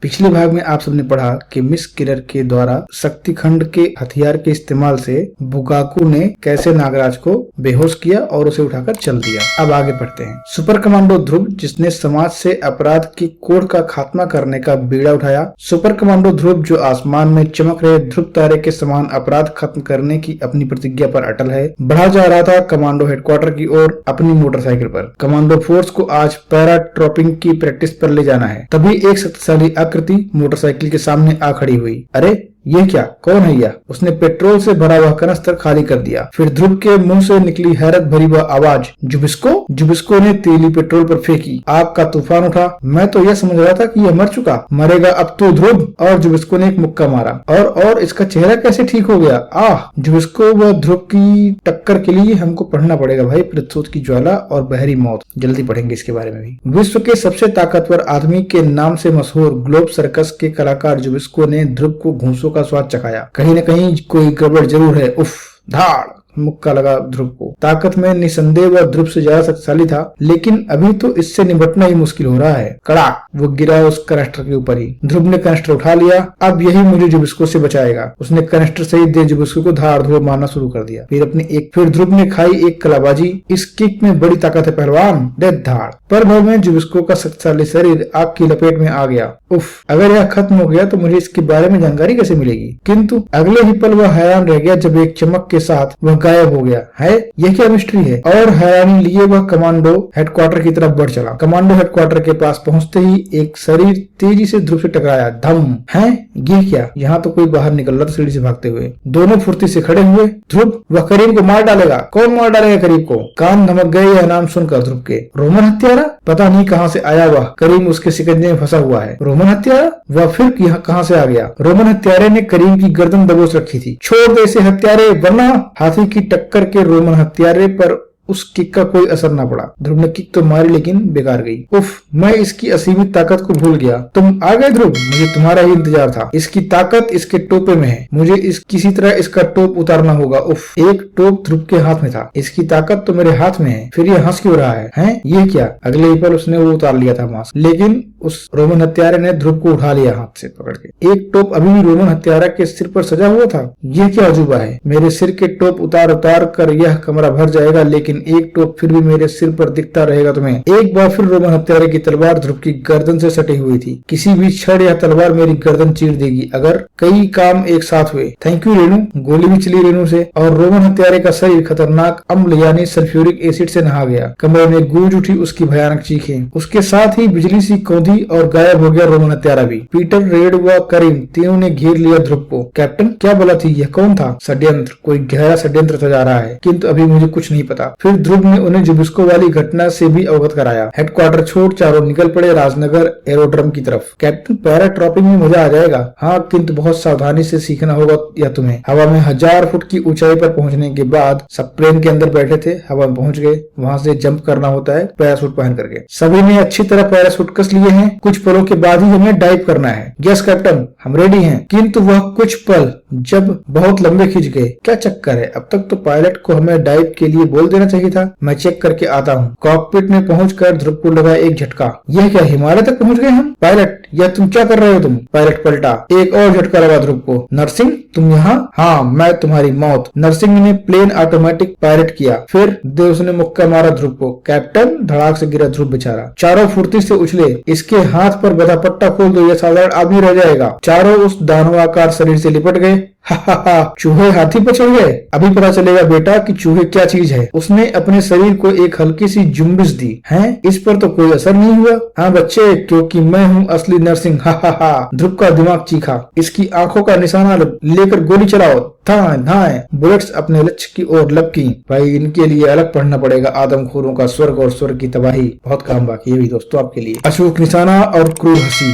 पिछले भाग में आप सबने पढ़ा कि मिस किलर के द्वारा शक्तिखंड के हथियार के इस्तेमाल से बुकाकू ने कैसे नागराज को बेहोश किया और उसे उठाकर चल दिया। अब आगे बढ़ते हैं। सुपर कमांडो ध्रुव, जिसने समाज से अपराध की कोड़ का खात्मा करने का बीड़ा उठाया। सुपर कमांडो ध्रुव, जो आसमान में चमक रहे ध्रुव तारे के समान अपराध खत्म करने की अपनी प्रतिज्ञा पर अटल है, बढ़ा जा रहा था कमांडो हेडक्वार्टर की ओर अपनी मोटरसाइकिल पर। कमांडो फोर्स को आज पैरा ट्रॉपिंग की प्रैक्टिस पर ले जाना है। तभी एक शक्तिशाली आकृति मोटरसाइकिल के सामने आ खड़ी हुई। अरे ये क्या, कौन है यह? उसने पेट्रोल से भरा हुआ कनस्तर खाली कर दिया। फिर ध्रुव के मुंह से निकली हैरत भरी वह आवाज, जुबिस्को। जुबिस्को ने तीली पेट्रोल पर फेंकी। आग का तूफान उठा। मैं तो यह समझ रहा था कि यह मर चुका। मरेगा अब तो ध्रुव। और जुबिस्को ने एक मुक्का मारा और इसका चेहरा कैसे ठीक हो गया। आह, जुबिस्को व ध्रुव की टक्कर के लिए हमको पढ़ना पड़ेगा भाई। प्रतिशोध की ज्वाला और बहरी मौत, जल्दी पढ़ेंगे इसके बारे में भी। विश्व के सबसे ताकतवर आदमी के नाम से मशहूर ग्लोब सर्कस के कलाकार जुबिस्को ने ध्रुव को घूंसों का स्वाद चखाया। कहीं न कहीं कोई गड़बड़ जरूर है। उफ, धाड़ मुक्का लगा ध्रुव को। ताकत में निसंदेह वह ध्रुव से ज्यादा शक्तिशाली था, लेकिन अभी तो इससे निपटना ही मुश्किल हो रहा है। कड़ाक, वो गिरा उस कनस्टर के ऊपर ही। ध्रुव ने कनस्टर उठा लिया। अब यही मुझे जुबिस्को से बचाएगा। उसने कनस्टर सहित दे जुबिस्को को धाड़ धोड़ मारना शुरू कर दिया। फिर ध्रुव ने खाई एक कलाबाजी। इस किक में बड़ी ताकत है पहलवान। दे धाड़। पर भर में जुबिस्को का शक्तिशाली शरीर आग की लपेट में आ गया। उफ, अगर यह खत्म हो गया तो मुझे इसके बारे में जानकारी कैसे मिलेगी? किंतु अगले ही पल वह हैरान रह गया जब एक चमक के साथ वह गायब हो गया। है यह क्या मिस्ट्री है? और हैरानी लिए वह कमांडो हेडक्वार्टर की तरफ बढ़ चला। कमांडो हेडक्वार्टर के पास पहुंचते ही एक शरीर तेजी से ध्रुव से टकराया। धम। है ये क्या? यहाँ तो कोई बाहर निकल रहा था सीढ़ी से भागते हुए। दोनों फुर्ती से खड़े हुए। ध्रुव, वह करीम को मार डालेगा। कौन मार डालेगा करीम को? कान धमक गए यह नाम सुनकर ध्रुव के। रोमन हत्यारा? पता नहीं कहाँ से आया वह। करीम उसके शिकंजे में फंसा हुआ है। रोमन हत्यारा? वह फिर यहाँ कहाँ से आ गया? रोमन हत्यारे ने करीम की गर्दन दबोच रखी थी। छोड़ दे इसे हत्यारे, वरना। हाथी की टक्कर के रोमन हत्यारे पर उस किक का कोई असर ना पड़ा। ध्रुव ने किक तो मारी, लेकिन बेकार गई। उफ, मैं इसकी असीमित ताकत को भूल गया। तुम आ गए ध्रुव, मुझे तुम्हारा ही इंतजार था। इसकी ताकत इसके टोपे में है। मुझे किसी तरह इसका टोप उतारना होगा। उफ, एक टोप ध्रुव के हाथ में था। इसकी ताकत तो मेरे हाथ में है। फिर ये हंस क्यों रहा है? हैं? ये क्या? अगले ही पल उसने वो उतार लिया था मास्क, लेकिन उस रोमन हत्यारे ने ध्रुव को उठा लिया हाथ से पकड़ के। एक टोप अभी भी रोमन हत्यारा के सिर पर सजा हुआ था। यह क्या अजूबा है? मेरे सिर के टोप उतार उतार कर यह कमरा भर जाएगा, लेकिन एक टोप फिर भी मेरे सिर पर दिखता रहेगा तुम्हें। एक बार फिर रोमन हत्यारे की तलवार ध्रुव की गर्दन से सटी हुई थी। किसी भी क्षण यह तलवार मेरी गर्दन चीर देगी अगर कई काम एक साथ हुए। Thank you Renu. गोली भी चली रेनू से और रोमन हत्यारे का शरीर खतरनाक अम्ल यानी सल्फ्यूरिक एसिड से नहा गया। कमरे में गूंज उठी उसकी भयानक चीखें। उसके साथ ही बिजली सी कौंधी और गायब हो गया रोमन हत्यारा भी। पीटर, रेड व करीम तीनों ने घेर लिया ध्रुव को। कैप्टन, क्या बोला थी? यह कौन था? षड्यंत्र, कोई गहरा षड्यंत्र सजा रहा है, किंतु अभी मुझे कुछ नहीं पता। फिर ध्रुव ने उन्हें जुबिस्को वाली घटना से भी अवगत कराया। हेडक्वार्टर छोड़ चारों निकल पड़े राजनगर एरोड्रम की तरफ। कैप्टन, पैरा ट्रॉपिंग में मजा आ जाएगा। हाँ, किंतु बहुत सावधानी से सीखना होगा या तुम्हें। हवा में 1000 फुट की ऊंचाई पर पहुंचने के बाद सब प्लेन के अंदर बैठे थे। हवा में पहुंच गए। वहां से जंप करना होता है पैरासूट पहन करके। सभी ने अच्छी तरह पैरासूट कस लिए हैं। कुछ पलों के बाद ही हमें डाइव करना है। यस कैप्टन, हम रेडी हैं। किंतु वह कुछ पल जब बहुत लंबे खिंच गए। क्या चक्कर है? अब तक तो पायलट को हमें डाइव के लिए बोल देना चाहिए था। मैं चेक करके आता हूँ। कॉकपिट में पहुंचकर ध्रुव को लगा एक झटका। यह क्या, हिमालय तक पहुंच गए हम? पायलट, यह तुम क्या कर रहे हो? तुम? पायलट पलटा। एक और झटका लगा ध्रुव को। नरसिंह, तुम यहाँ? हाँ, मैं तुम्हारी मौत। नरसिंह ने प्लेन ऑटोमेटिक पायलट किया। फिर देव ने मुक्का मारा ध्रुव को। कैप्टन, धड़ाक से गिरा ध्रुव बेचारा। चारों फुर्ती से उछले। इसके हाथ पर बधा पट्टा खोल दो, यह साधारण आदमी रह जाएगा। चारों उस दानवाकार शरीर से लिपट गए। चूहे हाथी पर चढ़ गए। अभी पता चलेगा बेटा कि चूहे क्या चीज है। उसने अपने शरीर को एक हल्की सी जुम्बिश दी है। इस पर तो कोई असर नहीं हुआ। हाँ बच्चे, क्योंकि मैं हूँ असली नरसिंह। ध्रुव का दिमाग चीखा। इसकी आंखों का निशाना लेकर गोली चलाओ। धाए। बुलेट्स अपने लक्ष्य की ओर लपकी। भाई, इनके लिए अलग पढ़ना पड़ेगा आदमखोरों का स्वर्ग और स्वर्ग की तबाही। बहुत काम बाकी है भी दोस्तों आपके लिए। अचूक निशाना और क्रूर हंसी।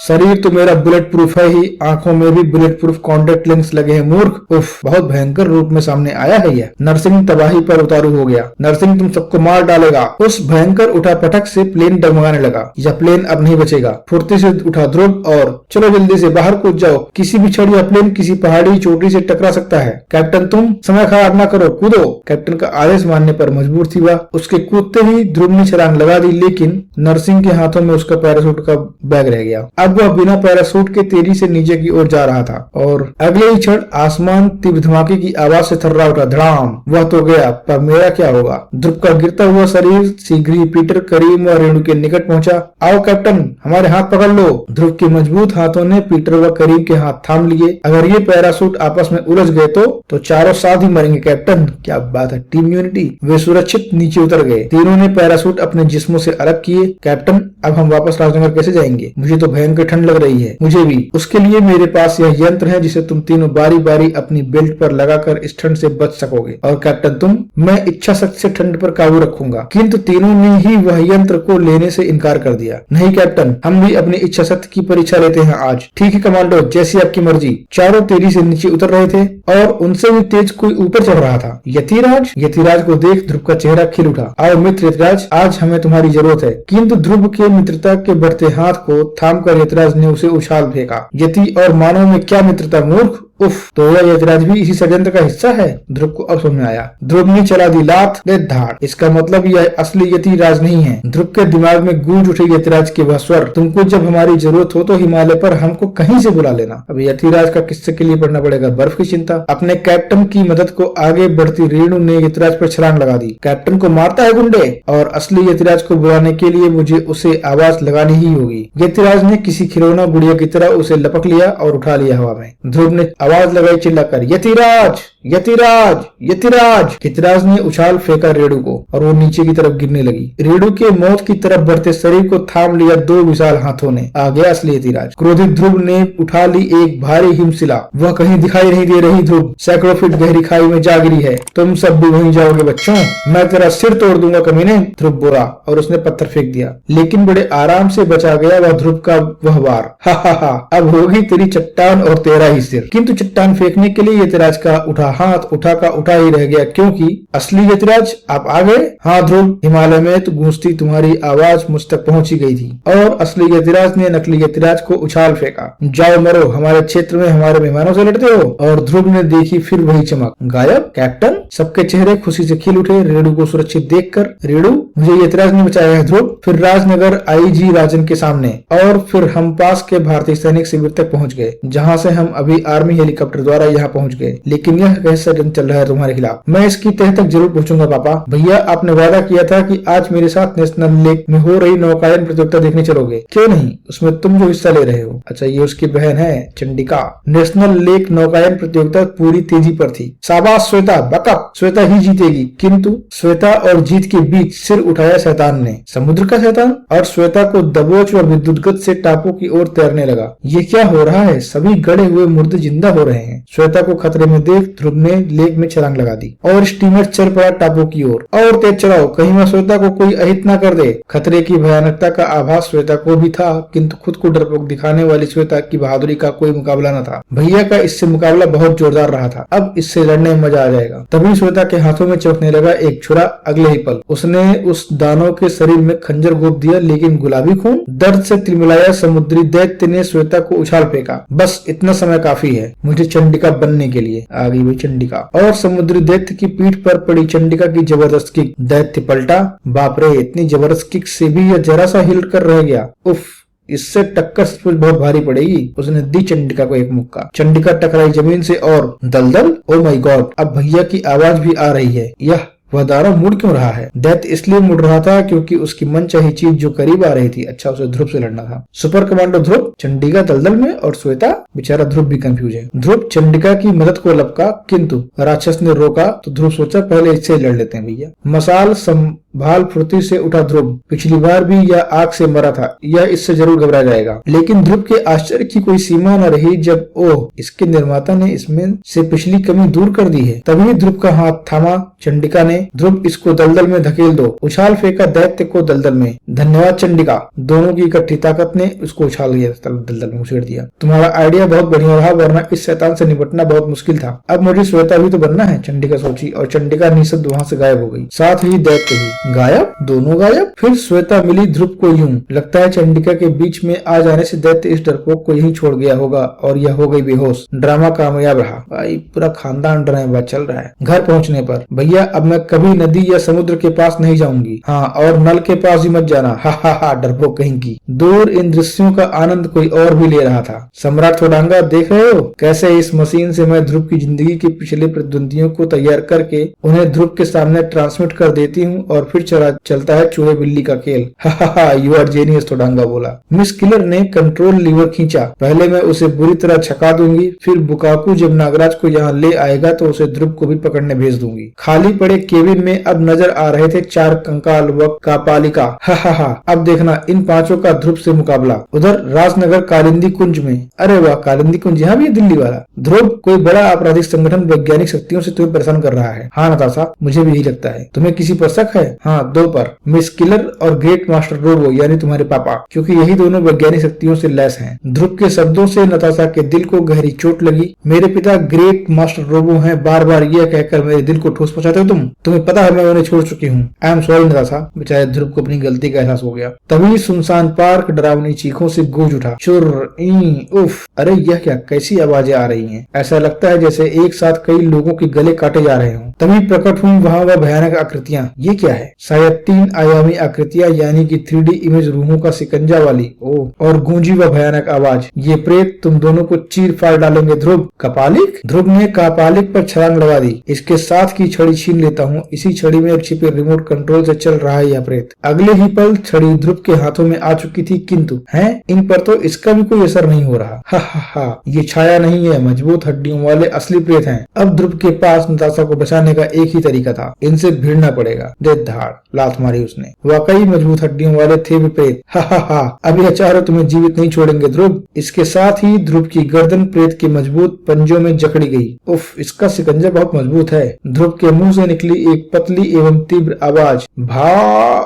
शरीर तो मेरा बुलेट प्रूफ है ही, आंखों में भी बुलेट प्रूफ कॉन्टेक्ट लेंस लगे हैं मूर्ख। उफ, बहुत भयंकर रूप में सामने आया है यह। नरसिंह तबाही पर उतारू हो गया। नरसिंह तुम सबको मार डालेगा। उस भयंकर उठापटक से प्लेन डगमगाने लगा। यह प्लेन अब नहीं बचेगा। फुर्ती से उठा ध्रुव और चलो जल्दी से बाहर कूद जाओ। किसी भी छड़ या प्लेन किसी पहाड़ी चोटी से से टकरा सकता है। कैप्टन तुम समय खराब ना करो, कूदो। कैप्टन का आदेश मानने पर मजबूर थी वह। उसके कूदते ही ध्रुव ने छलांग लगा दी, लेकिन नरसिंह के हाथों में उसका पैराशूट का बैग रह गया। अब वह बिना पैराशूट के तेजी से नीचे की ओर जा रहा था और अगले ही क्षण आसमान तीव्र धमाके की आवाज से थर्रा उठा। धड़ाम! वह तो गया, पर मेरा क्या होगा? ध्रुव का गिरता हुआ शरीर शीघ्र ही पीटर, करीम और रेणु के निकट पहुंचा। आओ कैप्टन, हमारे हाथ पकड़ लो। ध्रुव के मजबूत हाथों ने पीटर व करीम के हाथ थाम लिए। अगर ये पैराशूट आपस में उलझ गए तो चारों साथ ही मरेंगे कैप्टन। क्या बात है, टीम यूनिटी। वे सुरक्षित नीचे उतर गए। तीनों ने पैराशूट अपने जिस्मों से अलग किए। कैप्टन, अब हम वापस राजनगर कैसे जाएंगे? मुझे तो भयंकर ठंड लग रही है। मुझे भी। उसके लिए मेरे पास यह यंत्र है जिसे तुम तीनों बारी बारी अपनी बेल्ट पर लगाकर इस ठंड से बच सकोगे। और कैप्टन तुम? मैं इच्छा शक्ति से ठंड पर काबू रखूंगा। किंतु तीनों ने ही वह यंत्र को लेने से इनकार कर दिया। नहीं कैप्टन, हम भी अपनी इच्छा शक्ति की परीक्षा लेते हैं आज। ठीक है कमांडो, जैसी आपकी मर्जी। चारों तेजी से नीचे उतर रहे थे और उनसे भी तेज कोई ऊपर चढ़ रहा था। यतिराज! यतिराज को देख ध्रुव का चेहरा खिल उठा। आओ मित्र यतिराज, आज हमें तुम्हारी जरूरत है। किंतु ध्रुव के मित्रता के बढ़ते हाथ को थामकर यतिराज ने उसे उछाल फेंका। यति और मानव में क्या मित्रता, मूर्ख! उफ, तो यह यतिराज भी इसी षड्यंत्र का हिस्सा है? ध्रुव को अब समझ में आया। ध्रुव ने चला दी लात, ले धाड़। इसका मतलब यह असली यतिराज नहीं है। ध्रुव के दिमाग में गूंज उठे यतिराज के वह स्वर, तुमको जब हमारी जरूरत हो तो हिमालय पर हमको कहीं से बुला लेना। अब यतिराज का किस्से के लिए पढ़ना पड़ेगा बर्फ की चिंता। अपने कैप्टन की मदद को आगे बढ़ती रेणु ने यतिराज पर छलांग लगा दी। कैप्टन को मारता है गुंडे, और असली यतिराज को बुलाने के लिए मुझे उसे आवाज लगानी ही होगी। यतिराज ने किसी खिलौना गुड़िया की तरह उसे लपक लिया और उठा लिया हवा में। ध्रुव ने आवाज लगाई चिल्लाकर, यतिराज! यतिराज! यतिराज! यतिराज ने उछाल फेंका रेणु को और वो नीचे की तरफ गिरने लगी। रेणु के मौत की तरफ बढ़ते शरीर को थाम लिया दो विशाल हाथों ने। आ गया असली यतिराज। क्रोधित ध्रुव ने उठा ली एक भारी हिमशिला। वह कहीं दिखाई नहीं दे रही। ध्रुव, सैकड़ों फीट गहरी खाई में जा गिरी है। तुम सब भी वहीं जाओगे बच्चों, मैं तेरा सिर तोड़ दूंगा कमीने। ध्रुव बोला और उसने पत्थर फेंक दिया, लेकिन बड़े आराम से बचा गया वह ध्रुव का वह वार। हा हा हा, अब होगी तेरी चट्टान और तेरा ही सिर। किंतु चट्टान फेंकने के लिए यतिराज का उठा हाथ उठा का उठा ही रह गया, क्योंकि असली यतिराज आप आ गए। हाँ ध्रुव, हिमालय में तो गूंजती तुम्हारी आवाज मुझ तक पहुंची गई थी। और असली यतिराज ने नकली यतिराज को उछाल फेंका। जाओ मरो, हमारे क्षेत्र में हमारे मेहमानों से लड़ते हो। और ध्रुव ने देखी फिर वही चमक। गायब? कैप्टन? सबके चेहरे खुशी से खिल उठे रेणु को सुरक्षित देखकर। रेणु, मुझे यतिराज ने बचाया है ध्रुव। फिर राजनगर आईजी राजन के सामने, और फिर हम पास के भारतीय सैनिक शिविर तक पहुंच गए, जहां से हम अभी आर्मी हेलीकॉप्टर द्वारा यहाँ पहुंच गए। लेकिन यह कैसा षड्यंत्र चल रहा है तुम्हारे खिलाफ? मैं इसकी तह तक जरूर पहुंचूंगा पापा। भैया, आपने वादा किया था कि आज मेरे साथ नेशनल लेक में हो रही नौकायन प्रतियोगिता देखने चलोगे, क्यों नहीं? उसमें तुम जो हिस्सा ले रहे हो। अच्छा, ये उसकी बहन है चंडिका। नेशनल लेक नौकायन प्रतियोगिता पूरी तेजी पर थी। शाबाश श्वेता, बकअप, श्वेता ही जीतेगी। किंतु श्वेता और जीत के बीच सिर उठाया शैतान ने। समुद्र का शैतान? और श्वेता को दबोच व विद्युत गति से टापू की ओर तैरने लगा। ये क्या हो रहा है? सभी गड़े हुए मुर्दे जिंदा हो रहे हैं। श्वेता को खतरे में देख ध्रुव ने लेक में छलांग लगा दी और स्टीमर चल पड़ा टापू की ओर। और तेज चलाओ, कहीं वह श्वेता को कोई अहित न कर दे। खतरे की भयानकता का आभास श्वेता को भी था, किंतु खुद को डरपोक दिखाने वाली श्वेता की बहादुरी का कोई मुकाबला न था। भैया का इससे मुकाबला बहुत जोरदार रहा था। अब इससे लड़ने में मजा आ जाएगा। तभी श्वेता के हाथों में चमकने लगा एक छुरा। अगले ही पल उसने उस दानव के शरीर में खंजर गोप दिया, लेकिन गुलाबी खून। दर्द से तिलमिलाया समुद्री दैत्य ने श्वेता को उछाल फेंका। बस इतना समय काफी है मुझे चंडिका बनने के लिए। आ गई वही चंडिका, और समुद्री दैत्य की पीठ पर पड़ी चंडिका की जबरदस्त किक। दैत्य पलटा। बाप रे, इतनी जबरदस्त किक से भी यह जरा सा हिल कर रह गया। उफ, इससे टक्कर सचमुच बहुत भारी पड़ेगी। उसने दी चंडिका को एक मुक्का। चंडिका टकराई जमीन से और दलदल। ओ माय गॉड, अब भैया की आवाज भी आ रही है। यह वह दानव मुड़ क्यों रहा है? दैत्य इसलिए मुड़ रहा था क्योंकि उसकी मनचाही चीज जो करीब आ रही थी, अच्छा उसे ध्रुव से लड़ना था। सुपर कमांडो ध्रुव, चंडिका दलदल में और श्वेता। बेचारा ध्रुव भी कंफ्यूज है। ध्रुव चंडिका की मदद को लपका, किंतु राक्षस ने रोका तो ध्रुव सोचा पहले इससे लड़ लेते हैं भैया। मसाल संभाल फुर्ती से उठा ध्रुव। पिछली बार भी यह आग से मरा था, यह इससे जरूर घबरा जाएगा। लेकिन ध्रुव के आश्चर्य की कोई सीमा न रही जब ओह, इसके निर्माता ने इसमें से पिछली कमी दूर कर दी है। तभी ध्रुव का हाथ थामा चंडिका ने। ध्रुव, इसको दलदल में धकेल दो। उछाल फेंका दैत्य को दलदल में। धन्यवाद चंडिका। दोनों की इकट्ठी ताकत ने उसको उछाल दिया, दलदल में उछेड़ दिया। तुम्हारा आइडिया बहुत बढ़िया रहा, वरना इस शैतान से निपटना बहुत मुश्किल था। अब मुझे श्वेता भी तो बनना है, चंडिका सोची, और चंडिका निशब्द वहां से गायब हो गई, साथ ही दैत्य भी। गायब, दोनों गायब। फिर श्वेता मिली ध्रुव को यूं, लगता है चंडिका के बीच में आ जाने से दैत्य इस डरपोक को यहीं छोड़ गया होगा और यह हो गई बेहोश। ड्रामा कामयाब रहा। भाई पूरा खानदान ड्रामा चल रहा है। घर पहुंचने पर, भैया अब मैं कभी नदी या समुद्र के पास नहीं जाऊंगी। हाँ, और नल के पास भी मत जाना। हा हा हा, डरपोक कहीं की। दूर इन दृश्यों का आनंद कोई और भी ले रहा था। सम्राट थोडांगा, देख रहे हो कैसे इस मशीन से मैं ध्रुव की जिंदगी के पिछले प्रतिद्वंदियों को तैयार करके उन्हें ध्रुव के सामने ट्रांसमिट कर देती हूँ और फिर चलता है चूहे बिल्ली का खेल। हा हा हा, यू आर जेनियस, थोडांगा बोला। मिस किलर ने कंट्रोल लीवर खींचा। पहले मैं उसे बुरी तरह छका दूंगी, फिर बुकाकू जब नागराज को यहाँ ले आएगा तो उसे ध्रुव को भी पकड़ने भेज दूंगी। खाली पड़े केबिन में अब नजर आ रहे थे 4 कंकाल व कापालिका। हा हा हा, अब देखना इन 5 का ध्रुव से मुकाबला। उधर राजनगर कालिंदी कुंज में, अरे वाह, कालिंदी कुंज यहाँ भी है दिल्ली वाला। ध्रुव, कोई बड़ा आपराधिक संगठन वैज्ञानिक शक्तियों से तुम्हें परेशान कर रहा है। हाँ नताशा, मुझे भी यही लगता है। तुम्हें किसी पर शक है? हाँ, 2 पर, मिस किलर और ग्रेट मास्टर रोबो यानी तुम्हारे पापा, क्योंकि यही दोनों वैज्ञानिक शक्तियों से लैस हैं। ध्रुव के शब्दों से नताशा के दिल को गहरी चोट लगी। मेरे पिता ग्रेट मास्टर रोबो हैं, बार बार यह कहकर मेरे दिल को ठोस पहुंचाते हो तुम। तुम्हें पता है मैं उन्हें छोड़ चुकी हूँ। I am sorry Natasha. बेचारे ध्रुव को अपनी गलती का एहसास हो गया। तभी सुनसान पार्क डरावनी चीखों से गूंज उठा। चुर, ई, उफ, अरे यह क्या, कैसी आवाजें आ रही हैं? ऐसा लगता है जैसे एक साथ कई लोगों के गले काटे जा रहे हों। तभी प्रकट हुई वहाँ वह भयानक आकृतियां। ये क्या है? शायद 3 आयामी आकृतियां, यानी कि 3D इमेज रूहों का सिकंजा वाली। ओह, और गूंजी वह भयानक आवाज, ये प्रेत तुम दोनों को चीर फाड़ डालेंगे ध्रुव। कपालिक? ध्रुव ने कपालिक पर छलांग लगा दी। इसके साथ की छड़ी छीन लेता हूँ। इसी छड़ी में छिपे रिमोट कंट्रोल से चल रहा है यह प्रेत। अगले ही पल छड़ी ध्रुव के हाथों में आ चुकी थी, किंतु है इन पर तो इसका भी कोई असर नहीं हो रहा। हा हा हा, ये छाया नहीं है, मजबूत हड्डियों वाले असली प्रेत हैं। अब ध्रुव के पास नताशा को बचाने का एक ही तरीका था, इनसे भिड़ना पड़ेगा। देख धाड़, लात मारी उसने। वाकई मजबूत हड्डियों वाले थे भी प्रेत। हा हा हा, अब यह चारों तुम्हें जीवित नहीं छोड़ेंगे ध्रुव। इसके साथ ही ध्रुव की गर्दन प्रेत के मजबूत पंजों में जकड़ी गई। उफ, इसका सिकंजा बहुत मजबूत है। ध्रुव के मुंह से निकली एक पतली एवं तीव्र आवाज, भा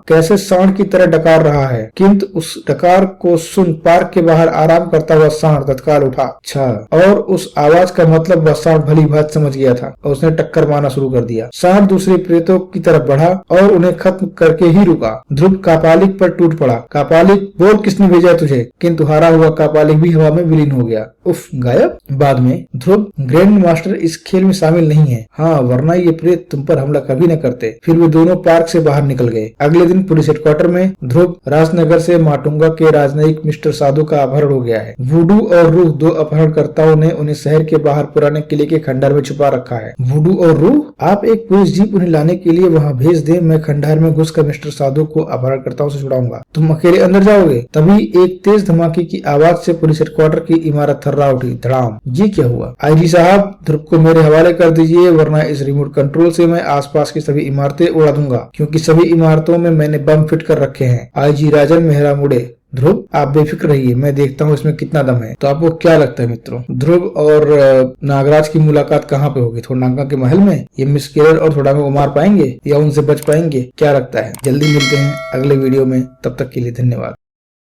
कैसे सांड की तरह डकार रहा है। किंतु उस डकार को सुन पार्क के बाहर आराम करता हुआ सांड तत्काल उठा। अच्छा, और उस आवाज का मतलब वह सांड भली भांति समझ गया था और उसने टक्कर मारना शुरू कर दिया। सांड दूसरे प्रेतों की तरफ बढ़ा और उन्हें खत्म करके ही रुका। ध्रुव कापालिक पर टूट पड़ा। कापालिक, बोल किसने भेजा तुझे? किंतु हारा हुआ कापालिक भी हवा में विलीन हो गया। उफ, गायब। बाद में, ध्रुव, ग्रैंड मास्टर इस खेल में शामिल नहीं है। हाँ, वरना ये प्रेत तुम पर हमला कभी न करते। फिर वे दोनों पार्क से बाहर निकल गए। अगले दिन पुलिस हेडक्वार्टर में ध्रुव, राजनगर से माटुंगा के राजनयिक मिस्टर साधु का अपहरण हो गया है। वुडू और रूह, 2 अपहरणकर्ताओं ने उन्हें शहर के बाहर पुराने किले के खंडहर में छुपा रखा है। वुडू और रूह, आप एक पुलिस जीप उन्हें लाने के लिए वहाँ भेज दे। मैं खंडहर में घुसकर मिस्टर साधु को अपहरणकर्ताओं से छुड़ाऊंगा। तुम अकेले अंदर जाओगे? तभी एक तेज धमाके की आवाज से पुलिस हेडक्वार्टर की इमारत थर्रा उठी। धड़ाम। ये क्या हुआ? आईजी साहब, ध्रुव को मेरे हवाले कर दीजिए, वरना इस रिमोट कंट्रोल से मैं आसपास की सभी इमारतें उड़ा दूंगा, क्योंकि सभी इमारतों में मैंने बम फिट कर रखे हैं। आईजी राजन मेहरा मुड़े। ध्रुव, आप बेफिक्र रहिए, मैं देखता हूँ इसमें कितना दम है। तो आपको क्या लगता है मित्रों, ध्रुव और नागराज की मुलाकात कहाँ पे होगी? थोडांगा के महल में? ये मिस किलर और थोडांगा को मार पाएंगे या उनसे बच पाएंगे? क्या लगता है? जल्दी मिलते हैं अगले वीडियो में, तब तक के लिए धन्यवाद।